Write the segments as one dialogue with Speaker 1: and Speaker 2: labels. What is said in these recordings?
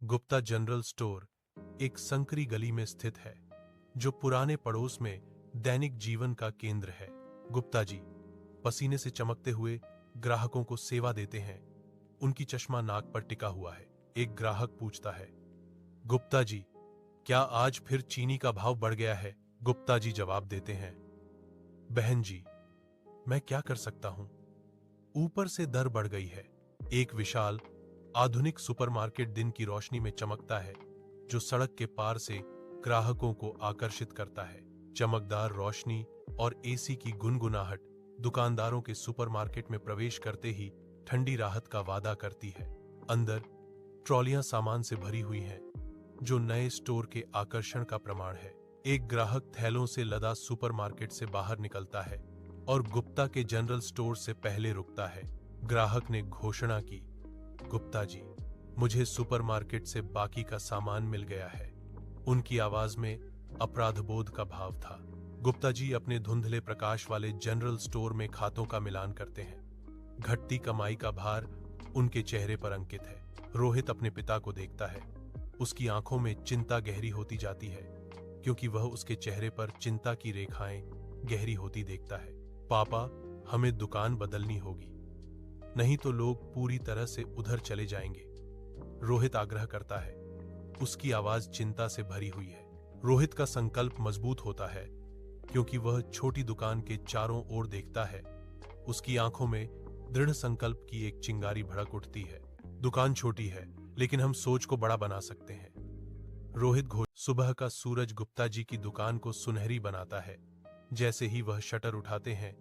Speaker 1: Gupta general store एक संकरी गली में स्थित है जो पुराने पड़ोस में दैनिक जीवन का केंद्र है। गुप्ता जी पसीने से चमकते हुए ग्राहकों को सेवा देते हैं। उनकी चश्मा नाक पर टिका हुआ है। एक ग्राहक पूछता है, गुप्ता जी, क्या आज फिर चीनी का भाव बढ़ गया है? गुप्ता जी जवाब देते हैं, बहन जी, मैं क्या कर सकता हूं? ऊपर से दर बढ़ गई है। एक विशाल आधुनिक सुपरमार्केट दिन की रोशनी में चमकता है जो सड़क के पार से ग्राहकों को आकर्षित करता है। चमकदार रोशनी और एसी की गुनगुनाहट दुकानदारों के सुपरमार्केट में प्रवेश करते ही ठंडी राहत का वादा करती है। अंदर ट्रॉलियां सामान से भरी हुई हैं जो नए स्टोर के आकर्षण का प्रमाण है। एक ग्राहक थैलों से लदा सुपरमार्केट से बाहर निकलता है और गुप्ता के जनरल स्टोर से पहले रुकता है। ग्राहक ने घोषणा की, गुप्ता जी, मुझे सुपरमार्केट से बाकी का सामान मिल गया है। उनकी आवाज में अपराधबोध का भाव था। गुप्ता जी अपने धुंधले प्रकाश वाले जनरल स्टोर में खातों का मिलान करते हैं। घटती कमाई का भार उनके चेहरे पर अंकित है। रोहित अपने पिता को देखता है। उसकी आंखों में चिंता गहरी होती जाती है क्योंकि वह उसके चेहरे पर चिंता की रेखाएं गहरी होती देखता है। पापा, हमें दुकान बदलनी होगी, नहीं तो लोग पूरी तरह से उधर चले जाएंगे। रोहित आग्रह करता है। उसकी आवाज चिंता से भरी हुई है। रोहित का संकल्प मजबूत होता है क्योंकि वह छोटी दुकान के चारों ओर देखता है। उसकी आंखों में दृढ़ संकल्प की एक चिंगारी भड़क उठती है। दुकान छोटी है लेकिन हम सोच को बड़ा बना सकते हैं। रोहित घोष। सुबह का सूरज गुप्ता जी की दुकान को सुनहरी बनाता है। जैसे ही वह शटर उठाते हैं,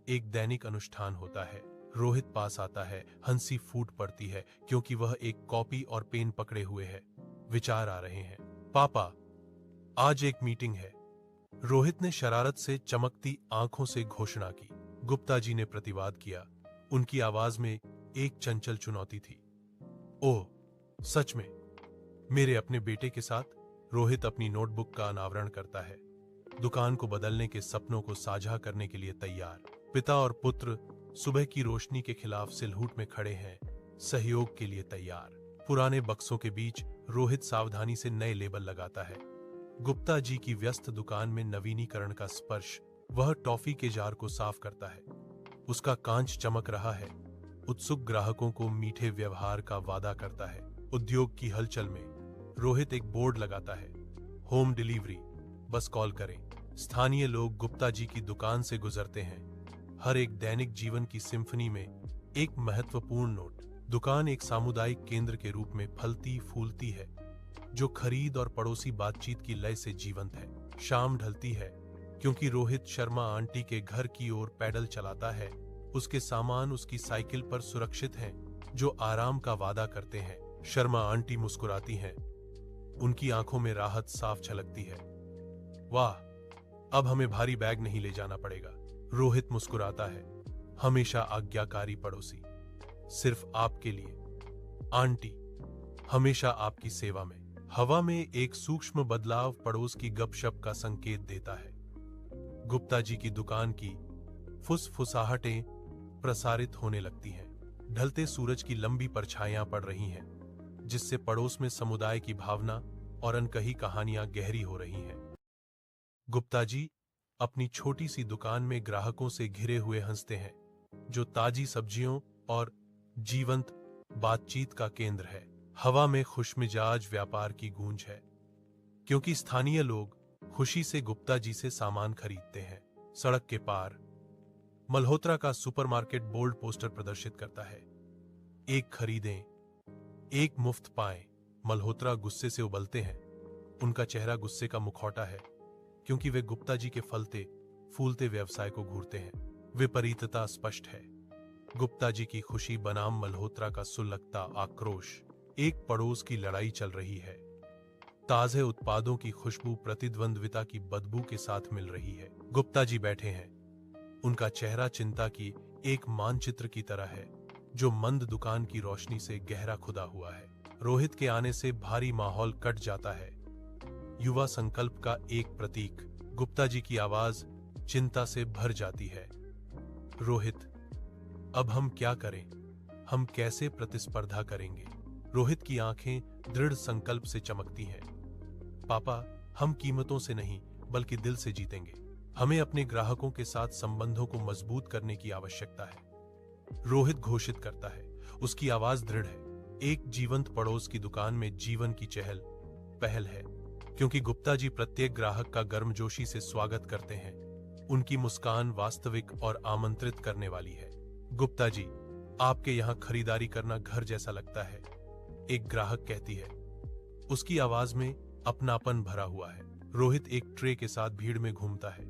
Speaker 1: एक दैनिक अनुष्ठान होता है। रोहित पास आता है। हंसी फूट पड़ती है क्योंकि वह एक कॉपी और पेन पकड़े हुए है। विचार आ रहे हैं। पापा, आज एक मीटिंग है। रोहित ने शरारत से चमकती आंखों से घोषणा की। गुप्ता जी ने प्रतिवाद किया। उनकी आवाज में एक चंचल चुनौती थी। ओह, सच में? मेरे अपने बेटे के साथ? रोहित अपनी नोटबुक का अनावरण करता है। दुकान को बदलने के सपनों को साझा करने के लिए तैयार। पिता और पुत्र सुबह की रोशनी के खिलाफ सिलहूट में खड़े हैं, सहयोग के लिए तैयार। पुराने बक्सों के बीच रोहित सावधानी से नए लेबल लगाता है। गुप्ता जी की व्यस्त दुकान में नवीनीकरण का स्पर्श। वह टॉफी के जार को साफ करता है। उसका कांच चमक रहा है। उत्सुक ग्राहकों को मीठे व्यवहार का वादा करता है। उद्योग की हलचल में रोहित एक बोर्ड लगाता है, होम डिलीवरी, बस कॉल करें। स्थानीय लोग गुप्ता जी की दुकान से गुजरते हैं। हर एक दैनिक जीवन की सिम्फनी में एक महत्वपूर्ण नोट। दुकान एक सामुदायिक केंद्र के रूप में फलती फूलती है जो खरीद और पड़ोसी बातचीत की लय से जीवंत है। शाम ढलती है क्योंकि रोहित शर्मा आंटी के घर की ओर पैडल चलाता है। उसके सामान उसकी साइकिल पर सुरक्षित हैं जो आराम का वादा करते हैं। शर्मा आंटी मुस्कुराती हैं। उनकी आंखों में राहत साफ झलकती है। वाह, अब हमें भारी बैग नहीं ले जाना पड़ेगा। रोहित मुस्कुराता है। हमेशा आज्ञाकारी पड़ोसी, सिर्फ आपके लिए। आंटी, हमेशा आपकी सेवा में। हवा में एक सूक्ष्म बदलाव पड़ोस की गपशप का संकेत देता है। गुप्ता जी की दुकान की फुसफुसाहटें प्रसारित होने लगती हैं। ढलते सूरज की लंबी परछाइयां पड़ रही हैं जिससे पड़ोस में समुदाय की भावना और अनकही कहानियां गहरी हो रही हैं। गुप्ता जी अपनी छोटी सी दुकान में ग्राहकों से घिरे हुए हंसते हैं जो ताजी सब्जियों और जीवंत बातचीत का केंद्र है। हवा में खुशमिजाज व्यापार की गूंज है क्योंकि स्थानीय लोग खुशी से गुप्ता जी से सामान खरीदते हैं। सड़क के पार मल्होत्रा का सुपरमार्केट बोल्ड पोस्टर प्रदर्शित करता है, एक खरीदें, एक मुफ्त पाएं। मल्होत्रा गुस्से से उबलते हैं। उनका चेहरा गुस्से का मुखौटा है क्योंकि वे गुप्ता जी के फलते फूलते व्यवसाय को घूरते हैं। विपरीतता स्पष्ट है। गुप्ता जी की खुशी बनाम मल्होत्रा का सुलगता आक्रोश। एक पड़ोस की लड़ाई चल रही है। ताजे उत्पादों की खुशबू प्रतिद्वंद्विता की बदबू के साथ मिल रही है। गुप्ता जी बैठे हैं। उनका चेहरा चिंता की एक मानचित्र की तरह है जो मंद दुकान की रोशनी से गहरा खुदा हुआ है। रोहित के आने से भारी माहौल कट जाता है। युवा संकल्प का एक प्रतीक। गुप्ता जी की आवाज चिंता से भर जाती है। रोहित, अब हम क्या करें? हम कैसे प्रतिस्पर्धा करेंगे? रोहित की आंखें दृढ़ संकल्प से चमकती हैं। पापा, हम कीमतों से नहीं बल्कि दिल से जीतेंगे। हमें अपने ग्राहकों के साथ संबंधों को मजबूत करने की आवश्यकता है, रोहित घोषित करता है। उसकी आवाज दृढ़ है। एक जीवंत पड़ोस की दुकान में जीवन की चहल पहल है, क्योंकि गुप्ता जी प्रत्येक ग्राहक का गर्मजोशी से स्वागत करते हैं। उनकी मुस्कान वास्तविक और आमंत्रित करने वाली है। गुप्ता जी, आपके यहां खरीदारी करना घर जैसा लगता है, एक ग्राहक कहती है। उसकी आवाज में अपनापन भरा हुआ है। रोहित एक ट्रे के साथ भीड़ में घूमता है,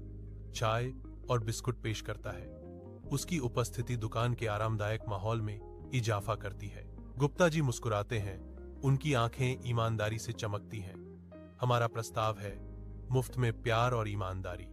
Speaker 1: चाय और बिस्कुट पेश करता है। उसकी उपस्थिति दुकान के आरामदायक माहौल में इजाफा करती है। गुप्ता जी मुस्कुराते हैं, उनकी आंखें ईमानदारी से चमकती हैं। हमारा प्रस्ताव है मुफ्त में प्यार और ईमानदारी।